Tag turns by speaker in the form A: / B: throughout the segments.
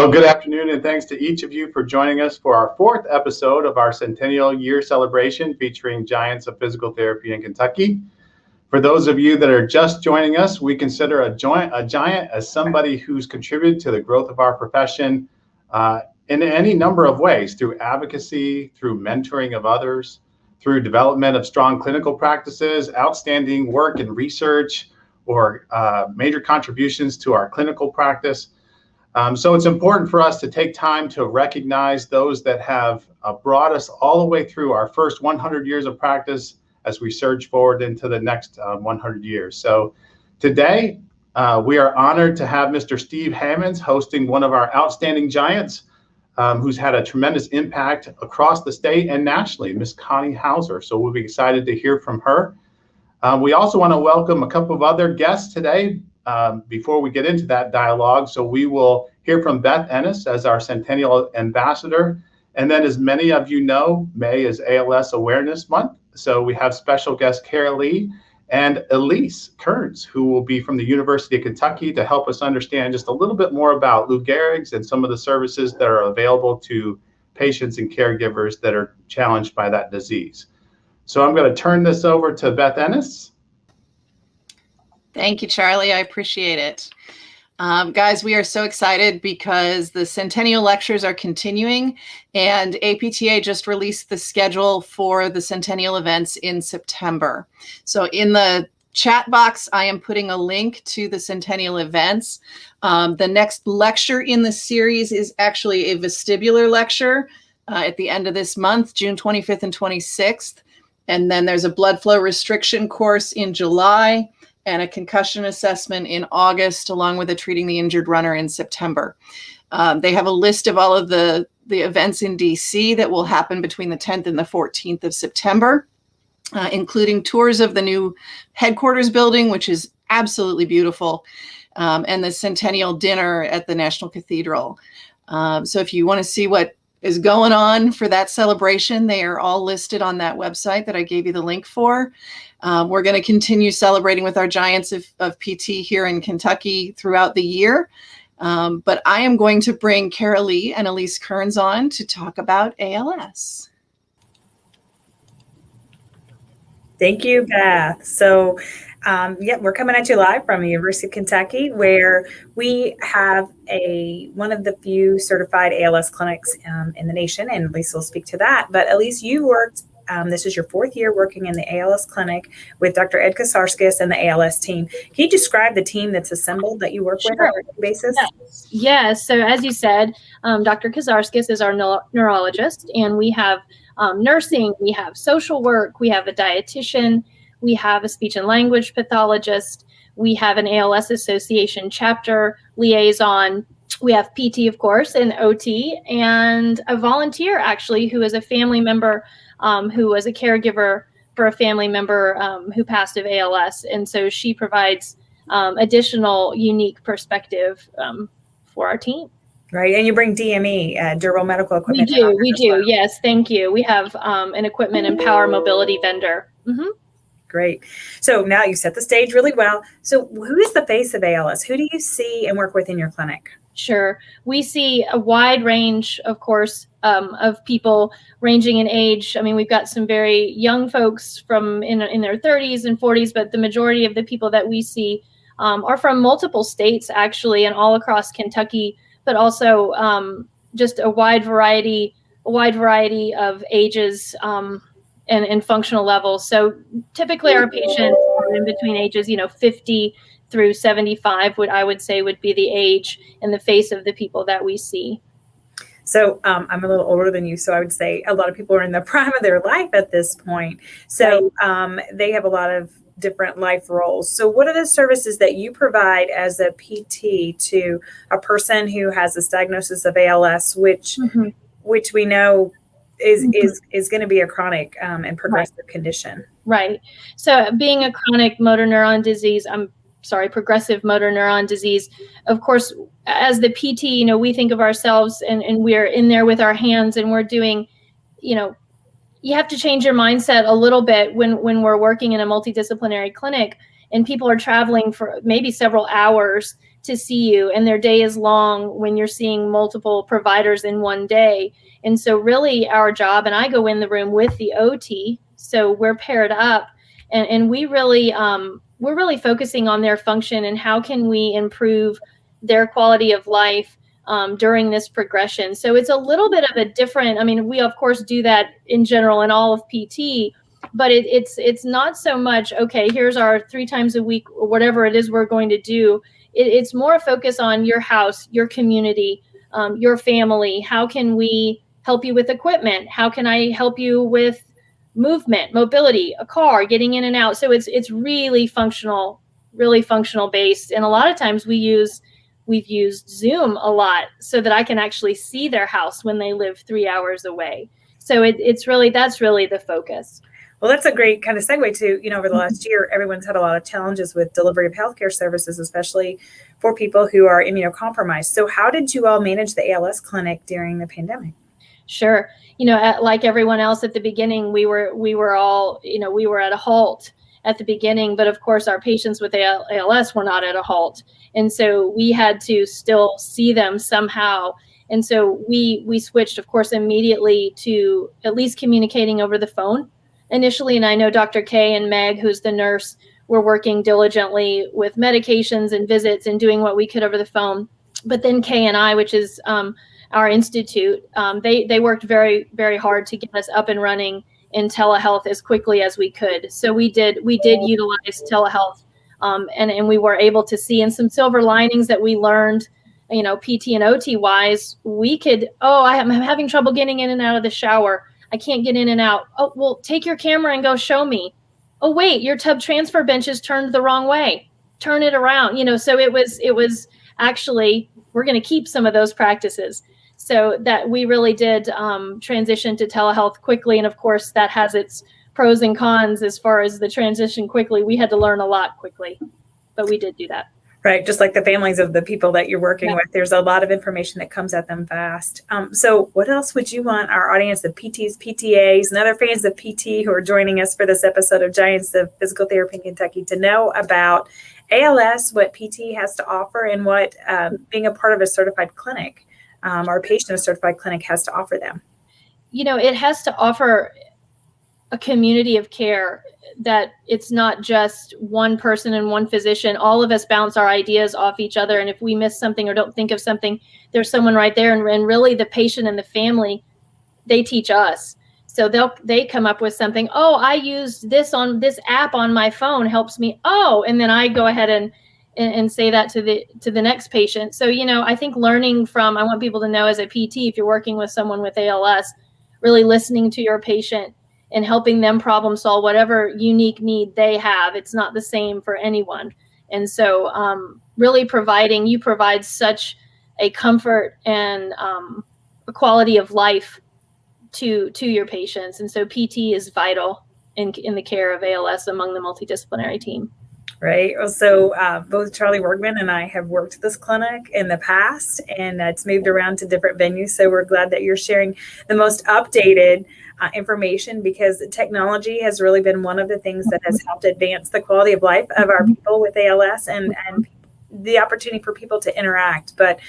A: Well, good afternoon, and thanks to each of you for joining us for our fourth episode of our Centennial Year Celebration featuring Giants of Physical Therapy in Kentucky. For those of you that are just joining us, we consider a giant as somebody who's contributed to the growth of our profession in any number of ways, through advocacy, through mentoring of others, through development of strong clinical practices, outstanding work in research, or major contributions to our clinical practice. So it's important for us to take time to recognize those that have brought us all the way through our first 100 years of practice as we surge forward into the next 100 years. So today, we are honored to have Mr. Steve Hammonds hosting one of our outstanding Giants, who's had a tremendous impact across the state and nationally, Miss Connie Hauser. So we'll be excited to hear from her. We also want to welcome a couple of other guests today before we get into that dialogue. So we will hear from Beth Ennis as our Centennial Ambassador. And then, as many of you know, May is ALS Awareness Month. So we have special guest Cara Lee and Elise Kearns, who will be from the University of Kentucky to help us understand just a little bit more about Lou Gehrig's and some of the services that are available to patients and caregivers that are challenged by that disease. So I'm going to turn this over to Beth Ennis.
B: Thank you, Charlie. I appreciate it. Guys, we are so excited because the Centennial Lectures are continuing, and APTA just released the schedule for the Centennial events in September. So in the chat box, I am putting a link to the Centennial events. The next lecture in the series is actually a vestibular lecture at the end of this month, June 25th and 26th. And then there's a blood flow restriction course in July, and a concussion assessment in August, along with a treating the injured runner in September. They have a list of all of the events in DC that will happen between the 10th and the 14th of September, including tours of the new headquarters building, which is absolutely beautiful, and the Centennial Dinner at the National Cathedral. So if you want to see what is going on for that celebration, they are all listed on that website that I gave you the link for. We're going to continue celebrating with our Giants of PT here in Kentucky throughout the year. But I am going to bring Cara Lee and Elise Kearns on to talk about ALS.
C: Thank you, Beth. So, we're coming at you live from the University of Kentucky, where we have one of the few certified ALS clinics in the nation, and Elise will speak to that. But Elise, you worked, this is your fourth year working in the ALS clinic with Dr. Ed Kasarskis and the ALS team. Can you describe the team that's assembled that you work with on a daily basis?
D: Yes. So as you said, Dr. Kasarskis is our neurologist, and we have nursing, we have social work, we have a dietitian, we have a speech and language pathologist, we have an ALS Association chapter liaison, we have PT, of course, and OT, and a volunteer, actually, who is a family member who was a caregiver for a family member who passed of ALS. And so she provides additional unique perspective for our team.
C: Right. And you bring DME, durable medical equipment.
D: We do. Well. Yes. Thank you. We have an equipment and power mobility vendor. Mm-hmm.
C: Great. So now you set the stage really well. So who is the face of ALS? Who do you see and work with in your clinic?
D: Sure. We see a wide range, of course, of people ranging in age. I mean, we've got some very young folks from in their 30s and 40s, but the majority of the people that we see are from multiple states, actually, and all across Kentucky, but also just a wide variety of ages and functional levels. So typically our patients are in between ages, 50 through 75, I would say would be the age and the face of the people that we see.
C: So I'm a little older than you, so I would say a lot of people are in the prime of their life at this point. So they have a lot of different life roles. So what are the services that you provide as a PT to a person who has this diagnosis of ALS, which we know is going to be a chronic and progressive condition? Right.
D: So being a chronic motor neuron disease, progressive motor neuron disease, of course, as the PT, we think of ourselves and we're in there with our hands and we're doing, you have to change your mindset a little bit when we're working in a multidisciplinary clinic and people are traveling for maybe several hours to see you, and their day is long when you're seeing multiple providers in one day. And so really our job, and I go in the room with the OT, so we're paired up, and we're really focusing on their function and how can we improve their quality of life during this progression. So it's a little bit of a different, I mean, we of course do that in general in all of PT, but it's not so much, okay, here's our 3 times a week or whatever it is we're going to do. It's more a focus on your house, your community, your family. How can we help you with equipment? How can I help you with movement, mobility, a car, getting in and out? So it's really functional based. And a lot of times we've used Zoom a lot so that I can actually see their house when they live 3 hours away. So that's really the focus.
C: Well, that's a great kind of segue to, over the last year, everyone's had a lot of challenges with delivery of healthcare services, especially for people who are immunocompromised. So how did you all manage the ALS clinic during the pandemic?
D: Sure. Like everyone else at the beginning, we were all, we were at a halt at the beginning, but of course our patients with ALS were not at a halt. And so we had to still see them somehow. And so we switched, of course, immediately to at least communicating over the phone initially. And I know Dr. Kay and Meg, who's the nurse, were working diligently with medications and visits and doing what we could over the phone. But then Kay and I, which is our institute, they worked very, very hard to get us up and running in telehealth as quickly as we could. So we did utilize telehealth, and we were able to see, and some silver linings that we learned, PT and OT wise, we could, I'm having trouble getting in and out of the shower. I can't get in and out. Oh, well, take your camera and go show me. Oh, wait, your tub transfer bench is turned the wrong way. Turn it around. So it was actually, we're going to keep some of those practices. So that we really did transition to telehealth quickly. And of course, that has its pros and cons as far as the transition quickly. We had to learn a lot quickly, but we did do that.
C: Right. Just like the families of the people that you're working with, there's a lot of information that comes at them fast. So what else would you want our audience, the PTs, PTAs, and other fans of PT who are joining us for this episode of Giants of Physical Therapy in Kentucky to know about ALS, what PT has to offer, and what being a part of a certified clinic, our patient in a certified clinic has to offer them?
D: It has to offer a community of care, that it's not just one person and one physician. All of us bounce our ideas off each other. And if we miss something or don't think of something, there's someone right there. And really the patient and the family, they teach us. So they come up with something. Oh, I used this on this app on my phone, helps me. Oh, and then I go ahead and say that to the next patient. So, I think learning from, I want people to know as a PT, if you're working with someone with ALS, really listening to your patient and helping them problem solve whatever unique need they have. It's not the same for anyone. And so really you provide such a comfort and a quality of life to your patients. And so PT is vital in the care of ALS among the multidisciplinary team.
C: Right. So both Charlie Wergman and I have worked this clinic in the past, and it's moved around to different venues. So we're glad that you're sharing the most updated information, because technology has really been one of the things that has helped advance the quality of life of our people with ALS and the opportunity for people to interact. But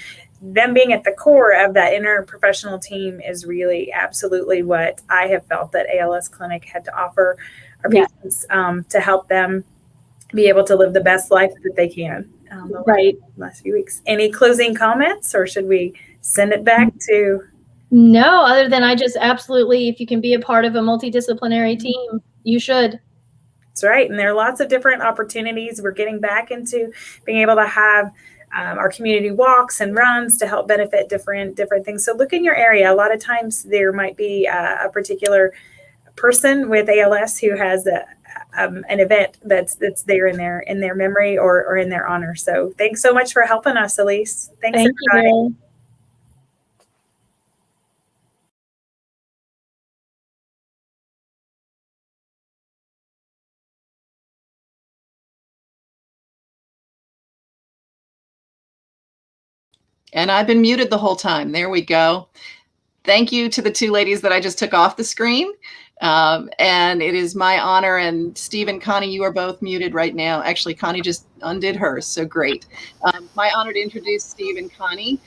C: them being at the core of that interprofessional team is really absolutely what I have felt that ALS Clinic had to offer our patients to help them be able to live the best life that they can.
D: Right.
C: Last few weeks. Any closing comments, or should we send it back to?
D: No, other than I just absolutely, if you can be a part of a multidisciplinary team, you should.
C: That's right. And there are lots of different opportunities. We're getting back into being able to have our community walks and runs to help benefit different things. So look in your area. A lot of times there might be a particular person with ALS who has an event that's there in their memory or in their honor. So thanks so much for helping us, Elise. Thanks, everybody.
D: You.
B: And I've been muted the whole time. There we go. Thank you to the two ladies that I just took off the screen. And it is my honor, and Steve and Connie, you are both muted right now. Actually, Connie just undid hers, so great. My honor to introduce Steve and Connie.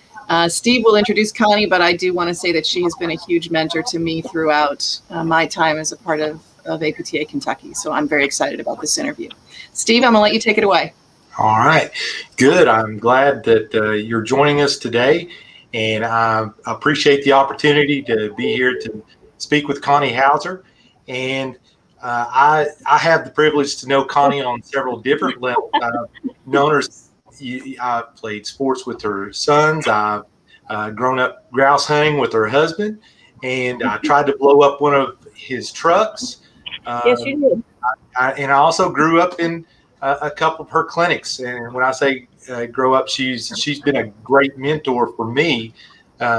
B: Steve will introduce Connie, but I do want to say that she has been a huge mentor to me throughout my time as a part of APTA Kentucky. So I'm very excited about this interview. Steve, I'm gonna let you take it away.
E: All right, good. I'm glad that you're joining us today, and I appreciate the opportunity to be here to speak with Connie Hauser. And I have the privilege to know Connie on several different levels. I've known her. I've played sports with her sons. I've grown up grouse hunting with her husband, and I tried to blow up one of his trucks.
F: Yes, you did.
E: And I also grew up in a couple of her clinics. And when I say grow up, she's been a great mentor for me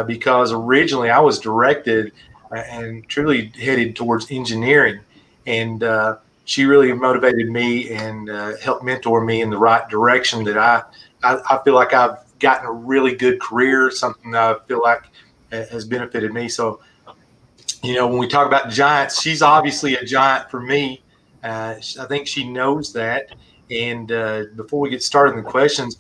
E: because originally I was directed and truly headed towards engineering. And she really motivated me and helped mentor me in the right direction that I feel like I've gotten a really good career, something that I feel like has benefited me. So, when we talk about giants, she's obviously a giant for me. I think she knows that. And before we get started in the questions,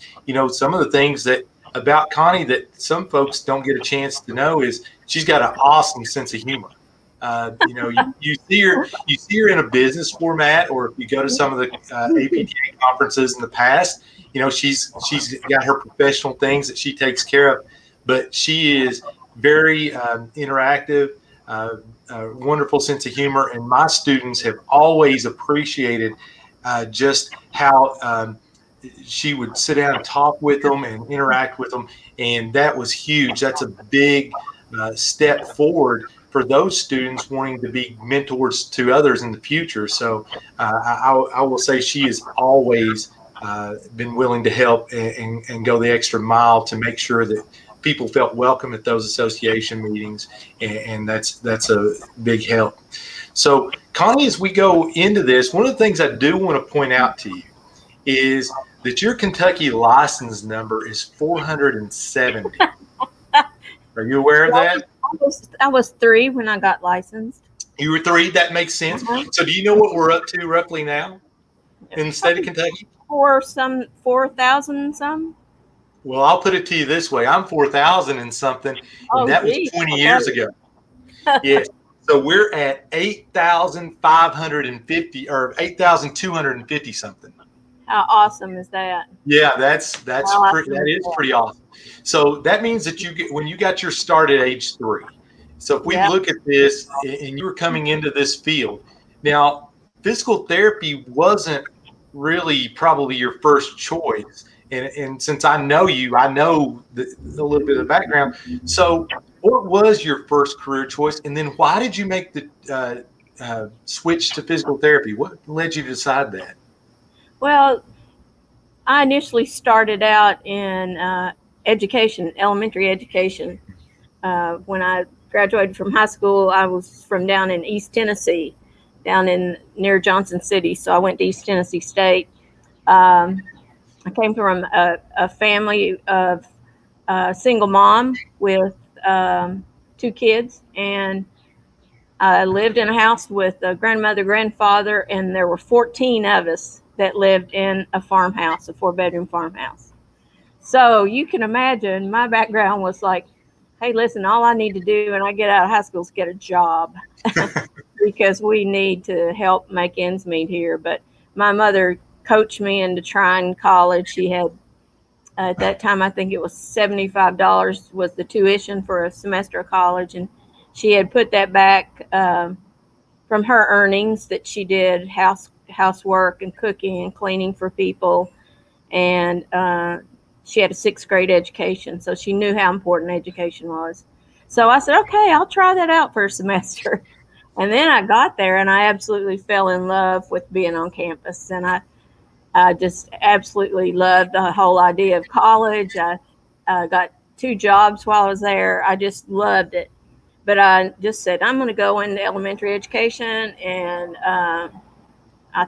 E: some of the things that about Connie that some folks don't get a chance to know is she's got an awesome sense of humor. You see her in a business format, or if you go to some of the APTA conferences in the past, she's got her professional things that she takes care of, but she is very interactive, wonderful sense of humor, and my students have always appreciated just how she would sit down and talk with them and interact with them, and that was huge. That's a big step forward for those students wanting to be mentors to others in the future. So I will say she has always been willing to help and go the extra mile to make sure that people felt welcome at those association meetings, and that's a big help. So Connie, as we go into this, one of the things I do want to point out to you is that your Kentucky license number is 470. Are you aware of that?
F: I was 3 when I got licensed.
E: You were 3. That makes sense. So do you know what we're up to roughly now in the state of Kentucky?
F: 4,000 some.
E: Well, I'll put it to you this way. I'm 4,000 and something, and that was 20 years ago. Yes. So we're at 8,550 or 8,250 something.
F: How awesome is that?
E: Yeah, that is pretty awesome. So that means that when you got your start at age 3. So if we look at this, and you were coming into this field, now physical therapy wasn't really probably your first choice. And since I know you, I know a little bit of the background. So what was your first career choice? And then why did you make the switch to physical therapy? What led you to decide that?
F: Well, I initially started out in education, elementary education. When I graduated from high school, I was from down in East Tennessee, near Johnson City. So I went to East Tennessee State. I came from a family of a single mom with 2 kids, and I lived in a house with a grandmother, grandfather, and there were 14 of us that lived in a farmhouse, a 4-bedroom farmhouse. So you can imagine my background was like, hey, listen, all I need to do when I get out of high school is get a job because we need to help make ends meet here. But my mother coached me into trying college. She had, at that time, I think it was $75 was the tuition for a semester of college. And she had put that back from her earnings that she did housework and cooking and cleaning for people. And she had a 6th grade education, so she knew how important education was. So I said, okay, I'll try that out for a semester. And then I got there and I absolutely fell in love with being on campus. And I just absolutely loved the whole idea of college. I got 2 jobs while I was there. I just loved it. But I just said, I'm going to go into elementary education, and I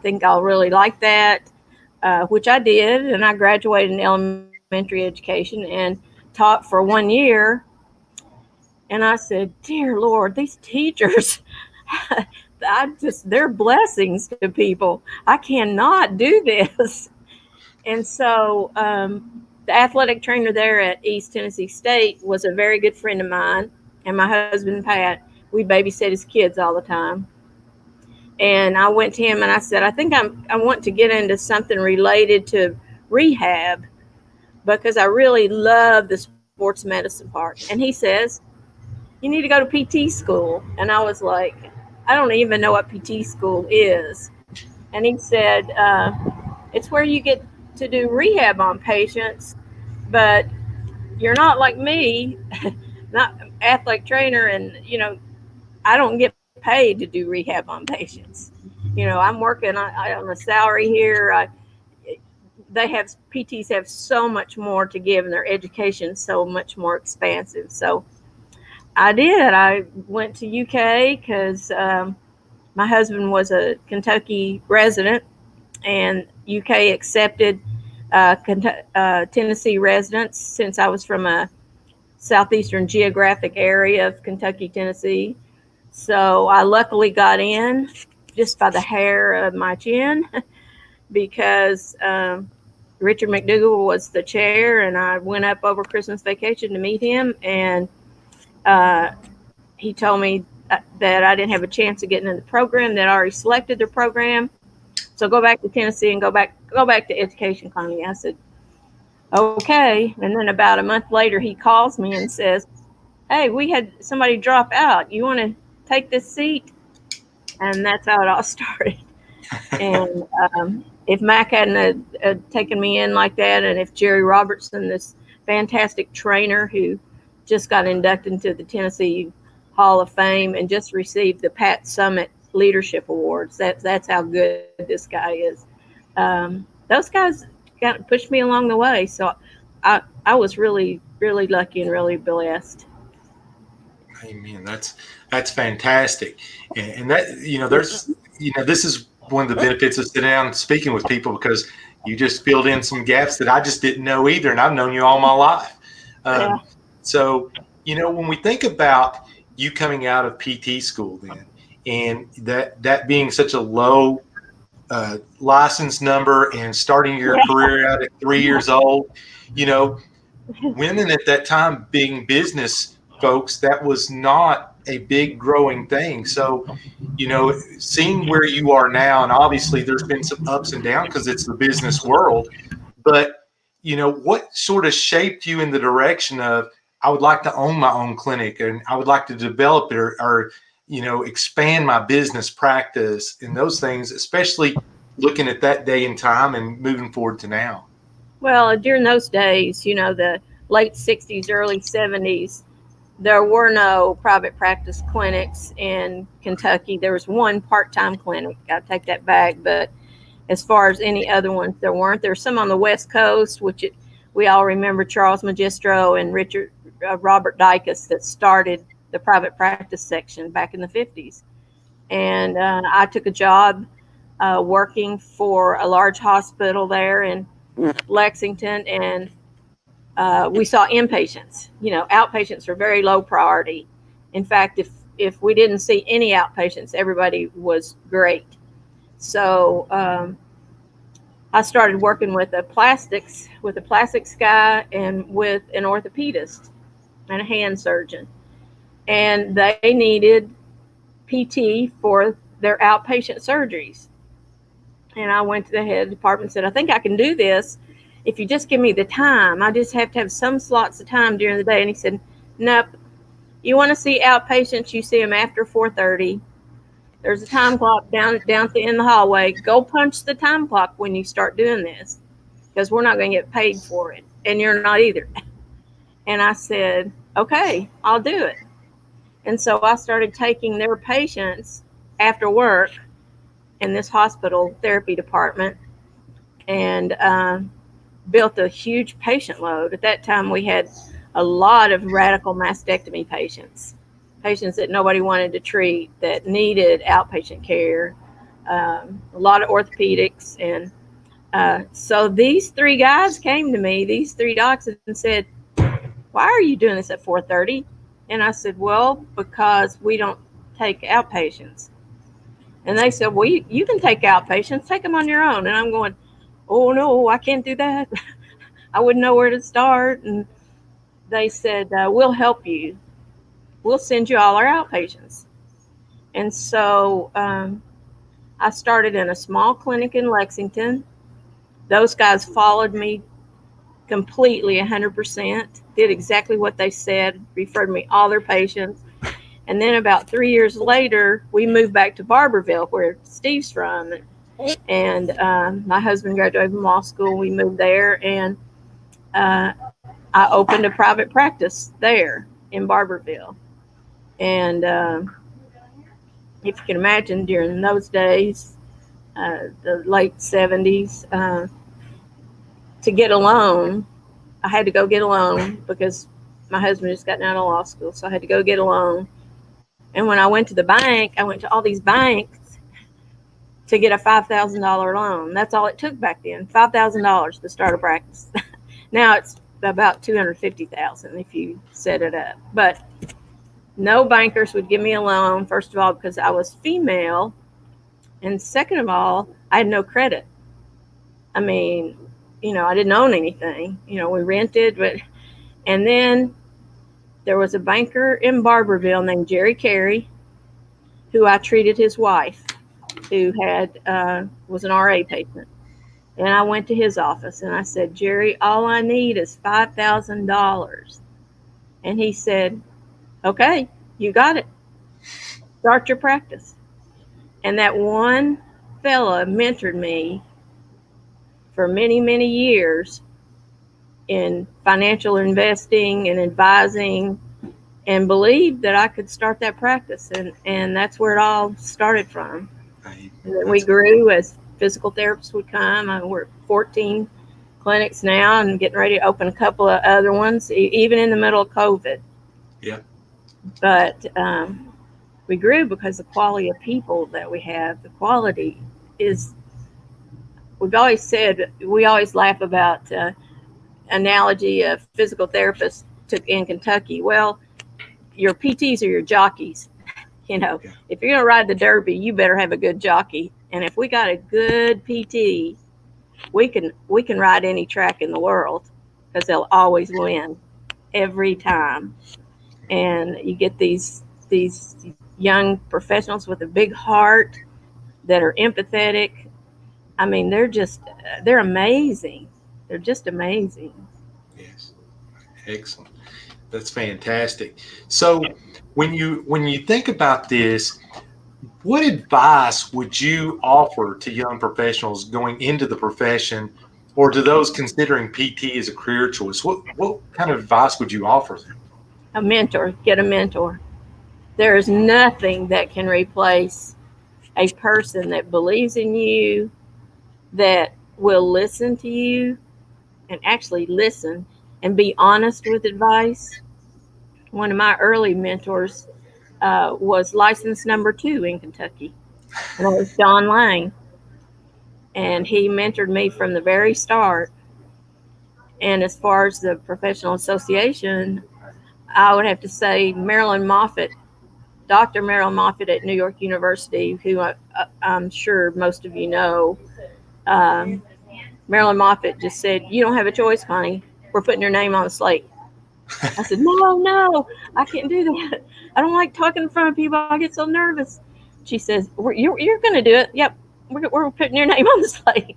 F: think I'll really like that, which I did. And I graduated in elementary education and taught for 1 year. And I said, dear Lord, these teachers, they're blessings to people. I cannot do this. And so the athletic trainer there at East Tennessee State was a very good friend of mine. And my husband, Pat, we babysit his kids all the time. And I went to him and I said, I think I want to get into something related to rehab because I really love the sports medicine part. And he says, you need to go to PT school. And I was like, I don't even know what PT school is. And he said, it's where you get to do rehab on patients, but you're not like me, not athletic trainer. And, I don't get paid to do rehab on patients. I'm working on a salary here. PTs have so much more to give, and their education so much more expansive. So I did. I went to UK because my husband was a Kentucky resident, and UK accepted Tennessee residents since I was from a southeastern geographic area of Kentucky, Tennessee. So I luckily got in just by the hair of my chin because Richard McDougall was the chair, and I went up over Christmas vacation to meet him, and he told me that I didn't have a chance of getting in the program, that I already selected the program. So go back to Tennessee and go back to education, Connie. I said, okay. And then about a month later, he calls me and says, hey, we had somebody drop out. You want to take this seat? And that's how it all started. And if Mac hadn't taken me in like that, and if Jerry Robertson, this fantastic trainer who just got inducted into the Tennessee Hall of Fame and just received the Pat Summit Leadership Awards, that's how good this guy is. Those guys pushed me along the way. So I was really, really lucky and really blessed.
E: Amen. That's fantastic. And that, this is one of the benefits of sitting down and speaking with people, because you just filled in some gaps that I just didn't know either. And I've known you all my life.
F: Yeah.
E: So, when we think about you coming out of PT school then, and that being such a low license number and starting your career out at 3 years old, women at that time being business folks, that was not a big growing thing. So, seeing where you are now, and obviously there's been some ups and downs because it's the business world, but, what sort of shaped you in the direction of, I would like to own my own clinic, and I would like to develop it or expand my business practice and those things, especially looking at that day and time and moving forward to now?
F: Well, during those days, the late 60s, early 70s, there were no private practice clinics in Kentucky. There was one part-time clinic. I take that back. But as far as any other ones, there weren't. There's some on the West Coast, which we all remember Charles Magistro and Robert Dicus that started the private practice section back in the 50s. And I took a job working for a large hospital there in Lexington, and we saw inpatients. Outpatients were very low priority. In fact, if we didn't see any outpatients, everybody was great. So I started working with a plastics guy and with an orthopedist and a hand surgeon. And they needed PT for their outpatient surgeries. And I went to the head of the department and said, I think I can do this if you just give me the time. I just have to have some slots of time during the day. And he said, nope, you want to see outpatients, you see them after 4:30. There's a time clock down at the end of the hallway. Go punch the time clock when you start doing this, because we're not going to get paid for it. And you're not either. And I said, okay, I'll do it. And so I started taking their patients after work in this hospital therapy department, and built a huge patient load. At that time, we had a lot of radical mastectomy patients that nobody wanted to treat, that needed outpatient care, a lot of orthopedics. And so these three guys came to me, these three docs, and said, why are you doing this at 4:30? And I said, well, because we don't take outpatients. And they said, well, you can take outpatients, take them on your own. And I'm going, oh no, I can't do that. I wouldn't know where to start. And they said, we'll help you. We'll send you all our outpatients. And so I started in a small clinic in Lexington. Those guys followed me completely, 100%, did exactly what they said, referred me all their patients. And then about 3 years later, we moved back to Barberville, where Steve's from. And my husband graduated from law school. We moved there, and I opened a private practice there in Barberville. And if you can imagine, during those days, the late 70s, to get a loan, I had to go get a loan because my husband just gotten out of law school. So I had to go get a loan. And when I went to the bank, I went to all these banks to get a $5,000 loan. That's all it took back then, $5,000 to start a practice. Now it's about $250,000 if you set it up. But no bankers would give me a loan, first of all, because I was female. And second of all, I had no credit. I mean, I didn't own anything. We rented, and then there was a banker in Barberville named Jerry Carey, who I treated his wife, who was an RA patient. And I went to his office and I said, Jerry, all I need is $5,000. And he said, okay, you got it. Start your practice. And that one fella mentored me for many, many years in financial investing and advising, and believed that I could start that practice. And that's where it all started from. And then we grew as physical therapists would come. We're 14 clinics now and getting ready to open a couple of other ones, even in the middle of COVID.
E: Yeah.
F: But we grew because the quality of people that we have, the quality is, we've always said, we always laugh about analogy of physical therapists in Kentucky. Well, your PTs are your jockeys. If you're going to ride the Derby, you better have a good jockey. And if we got a good PT, we can ride any track in the world because they'll always win every time. And you get these young professionals with a big heart that are empathetic. I mean, they're amazing. They're just amazing.
E: Yes. Excellent. That's fantastic. So when you think about this, what advice would you offer to young professionals going into the profession, or to those considering PT as a career choice? What kind of advice would you offer them?
F: A mentor. Get a mentor. There is nothing that can replace a person that believes in you, that will listen to you and actually listen and be honest with advice. One of my early mentors was license number 2 in Kentucky. And that was John Lang. And he mentored me from the very start. And as far as the professional association, I would have to say Marilyn Moffitt, Dr. Marilyn Moffitt at New York University, who I'm sure most of you know. Marilyn Moffitt just said, you don't have a choice, Connie. We're putting your name on the slate. I said, no, I can't do that. I don't like talking in front of people. I get so nervous. She says, you're going to do it. Yep, we're putting your name on the slate.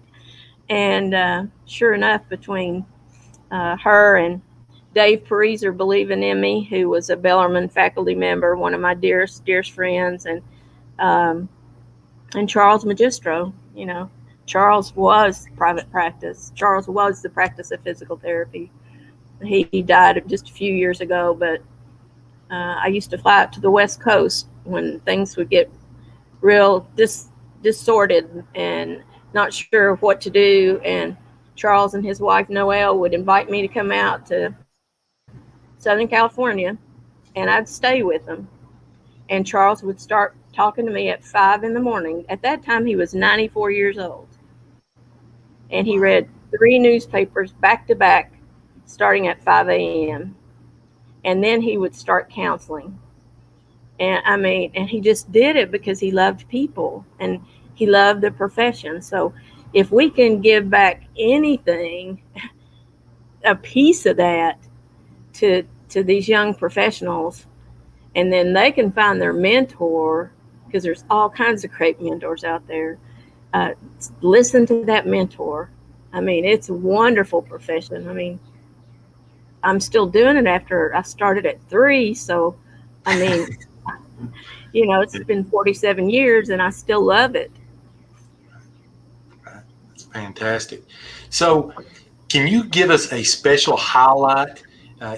F: And sure enough, between her and Dave Pariser believing in me, who was a Bellarmine faculty member, one of my dearest friends, and Charles Magistro, Charles was private practice. Charles was the practice of physical therapy. He died just a few years ago, but I used to fly out to the West Coast when things would get real distorted and not sure of what to do. And Charles and his wife, Noelle, would invite me to come out to Southern California, and I'd stay with them. And Charles would start talking to me at 5 a.m. At that time, he was 94 years old. And he read 3 newspapers back to back, starting at 5 a.m. And then he would start counseling. And I mean, and he just did it because he loved people and he loved the profession. So if we can give back anything, a piece of that to these young professionals, and then they can find their mentor, because there's all kinds of great mentors out there. Listen to that mentor. I mean, it's a wonderful profession. I mean, I'm still doing it after I started at 3. So, I mean, you know, it's been 47 years and I still love it.
E: That's fantastic. So can you give us a special highlight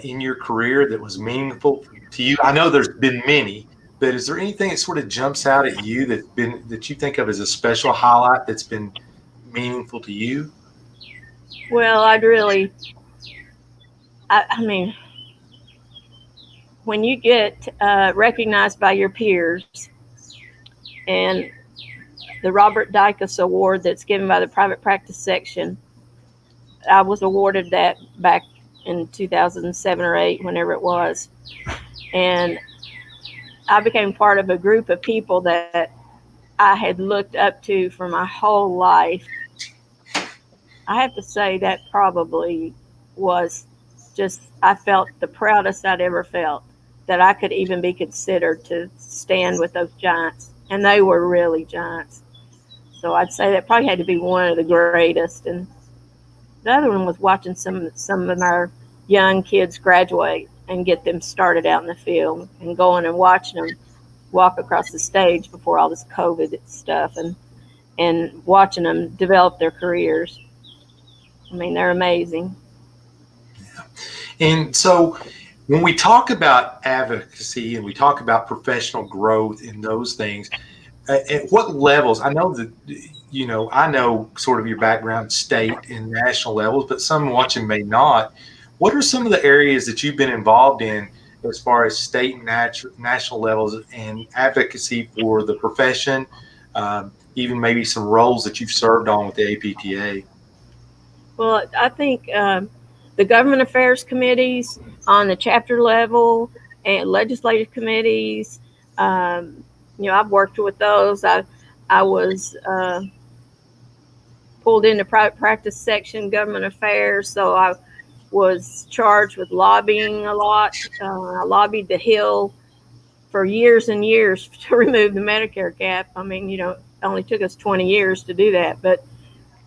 E: in your career that was meaningful to you? I know there's been many, but is there anything that sort of jumps out at you that you think of as a special highlight that's been meaningful to you?
F: Well, I mean, when you get recognized by your peers, and the Robert Dicus Award that's given by the private practice section, I was awarded that back in 2007 or 8, whenever it was. And I became part of a group of people that I had looked up to for my whole life. I have to say that probably was just, I felt the proudest I'd ever felt, that I could even be considered to stand with those giants. And they were really giants. So I'd say that probably had to be one of the greatest. And the other one was watching some of our young kids graduate and get them started out in the field, and going and watching them walk across the stage before all this COVID stuff, and watching them develop their careers. I mean, they're amazing.
E: Yeah. And so when we talk about advocacy and we talk about professional growth and those things, at what levels? I know that, you know, I know sort of your background, state and national levels, but some watching may not. What are some of the areas that you've been involved in as far as state and national levels and advocacy for the profession, even maybe some roles that you've served on with the APTA?
F: Well, I think the government affairs committees on the chapter level and legislative committees, you know, I've worked with those. I was pulled into private practice section, government affairs, so I was charged with lobbying a lot. I lobbied the Hill for years and years to remove the Medicare cap. I mean, you know, it only took us 20 years to do that, but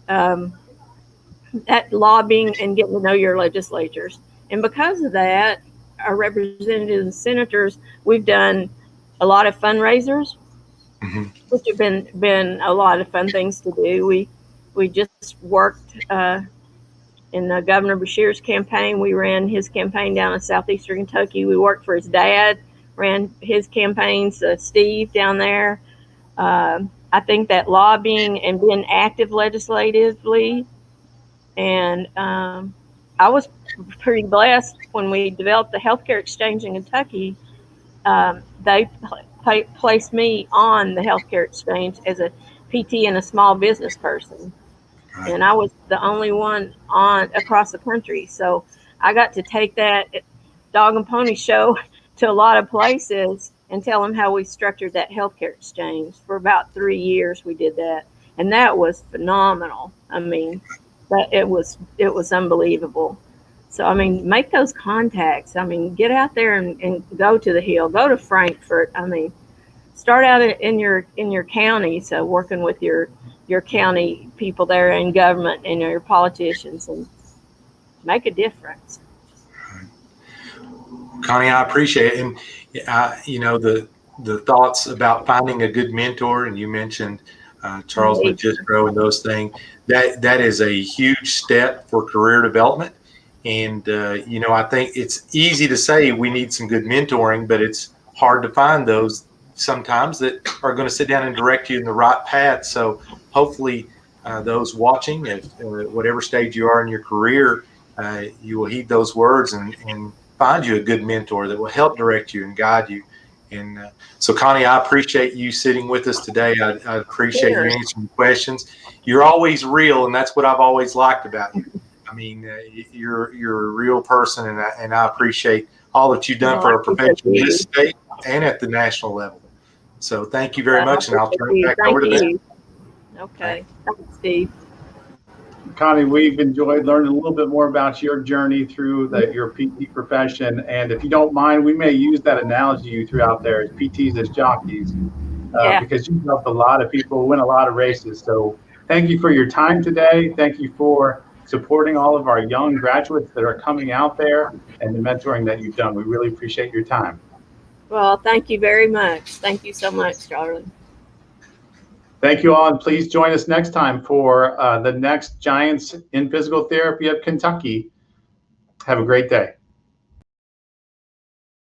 F: that lobbying and getting to know your legislatures. And because of that, our representatives and senators, we've done a lot of fundraisers, which have been a lot of fun things to do. We just worked in Governor Beshear's campaign. We ran his campaign down in southeastern Kentucky. We worked for his dad, ran his campaigns, Steve, down there. I think that lobbying and being active legislatively, and I was pretty blessed when we developed the healthcare exchange in Kentucky. They placed me on the healthcare exchange as a PT and a small business person. Right. And I was the only one on across the country. So I got to take that dog and pony show to a lot of places and tell them how we structured that healthcare exchange. For about 3 years we did that. And that was phenomenal. I mean, it was unbelievable. So, I mean, make those contacts. I mean, get out there and go to the Hill, go to Frankfurt. I mean, start out in your county. So working with your county people there in government and your politicians, and make a difference.
E: Connie, I appreciate it. And you know, the thoughts about finding a good mentor, and you mentioned Charles Magistro and those things, that is a huge step for career development. And, you know, I think it's easy to say we need some good mentoring, but it's hard to find those sometimes that are going to sit down and direct you in the right path. So hopefully those watching at whatever stage you are in your career, you will heed those words and find you a good mentor that will help direct you and guide you. And so, Connie, I appreciate you sitting with us today. I appreciate you answering questions. You're always real, and that's what I've always liked about you. I mean, you're a real person, and I appreciate all that you've done
F: Oh,
E: for our
F: I appreciate
E: profession in
F: you.
E: this state and at the national level. So thank you very much, and I'll turn it back
F: Thank
E: over to Beth.
F: you. Okay. Thanks, Steve.
A: Connie, we've enjoyed learning a little bit more about your journey through your PT profession. And if you don't mind, we may use that analogy you threw out there as PTs as jockeys,
F: Yeah.
A: because you've helped a lot of people win a lot of races. So thank you for your time today. Thank you for supporting all of our young graduates that are coming out there and the mentoring that you've done. We really appreciate your time.
F: Well, thank you very much. Thank you so much, Charlie.
A: Thank you all, and please join us next time for the next Giants in Physical Therapy of Kentucky. Have a great day.